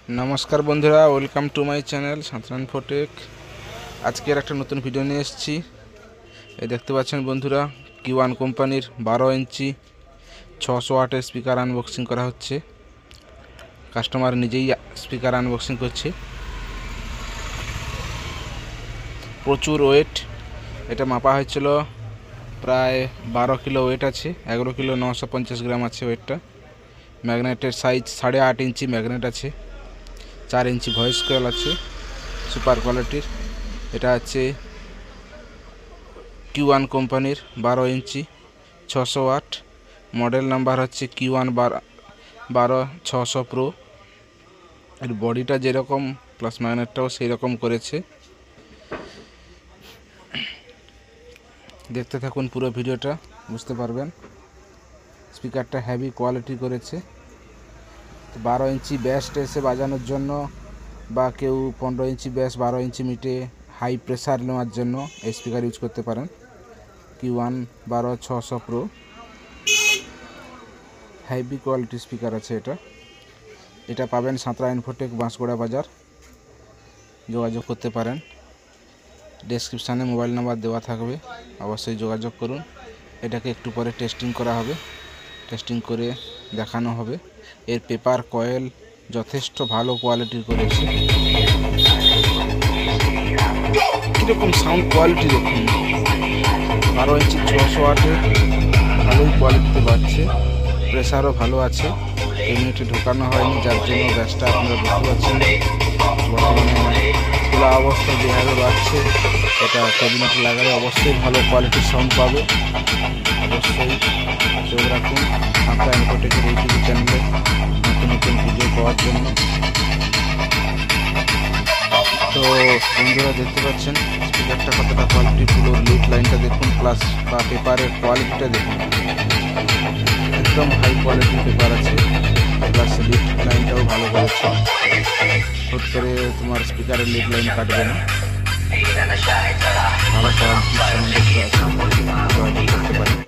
नमस्कार बंधुरा welcome to my channel सातरान फोटेक। आज के एक नतून भिडियो निये एसेछि। এই দেখতে পাচ্ছেন বন্ধুরা কিওয়ান কোম্পানির 12 ইঞ্চি 600 ওয়াটের স্পিকার আনবক্সিং করা হচ্ছে। কাস্টমার নিজেই স্পিকার আনবক্সিং করছে। প্রচুর ওয়েট, এটা মাপা হয়েছিল প্রায় 12 কিলো ওয়েট আছে, 11 কিলো 950 গ্রাম আছে ওয়েটটা। ম্যাগনেটের সাইজ 8.5 ইঞ্চি ম্যাগনেট আছে, 4 ইঞ্চি ভয়েস কয়েল আছে সুপার কোয়ালিটির। এটা আছে কিওয়ান কোম্পানির 12 ইঞ্চি 600 ওয়াট। মডেল নাম্বার হচ্ছে কিওয়ান 12 600 প্রো। এর বডিটা যেরকম প্লাস ম্যাগনেটটাও সেই রকম করেছে। দেখতে থাকুন পুরো ভিডিওটা, বুঝতে পারবেন। স্পিকারটা হেভি কোয়ালিটি করেছে। 12 ইঞ্চি ব্যাস এসে বাজানোর জন্য বা কেউ 15 ইঞ্চি ব্যাস 12 ইঞ্চি মিটে হাই প্রেসার নেওয়ার জন্য এই স্পিকার ইউজ করতে পারেন। কিওয়ান 12 600 প্রো হেভি কোয়ালিটি স্পিকার আছে এটা পাবেন সাঁতরা ইনফোটেক বাঁশগোড়া বাজার। যোগাযোগ করতে পারেন, ডেসক্রিপশানে মোবাইল নাম্বার দেওয়া থাকবে, অবশ্যই যোগাযোগ করুন। এটাকে একটু পরে টেস্টিং করা হবে, টেস্টিং করে দেখানো হবে। এর পেপার কয়েল যথেষ্ট ভালো কোয়ালিটির করেছে। কীরকম সাউন্ড কোয়ালিটি দেখুন, 12 ইঞ্চি 600 ওয়াটে ভালোই কোয়ালিটিতে পাচ্ছে। প্রেসারও ভালো আছে, ইউনিটে ঢোকানো হয়নি, যার জন্য ব্যাসটা আপনারা বুঝতে পারছেন। বর্তমানে খোলা অবস্থা যেভাবে বাজছে, এটা ক্যাবিনেটে লাগালে অবশ্যই ভালো কোয়ালিটির সাউন্ড পাবে। অবশ্যই চোখ রাখুন সাঁতরা ইনফোটেকের ইউটিউব চ্যানেলে নতুন নতুন ভিডিও পাওয়ার জন্য। তো বন্ধুরা দেখতে পাচ্ছেন স্পিকারটা কতটা কোয়ালিটিফুল। লিড লাইনটা দেখুন, প্লাস বা পেপারের কোয়ালিটিটা দেখুন, একদম হাই কোয়ালিটির পেপার আছে, প্লাস লিড লাইনটাও ভালো করেছে। হুট করে তোমার স্পিকারের লিড লাইন কাটবে না, ভালো কোয়ালিটির সাউন্ড করতে পারে।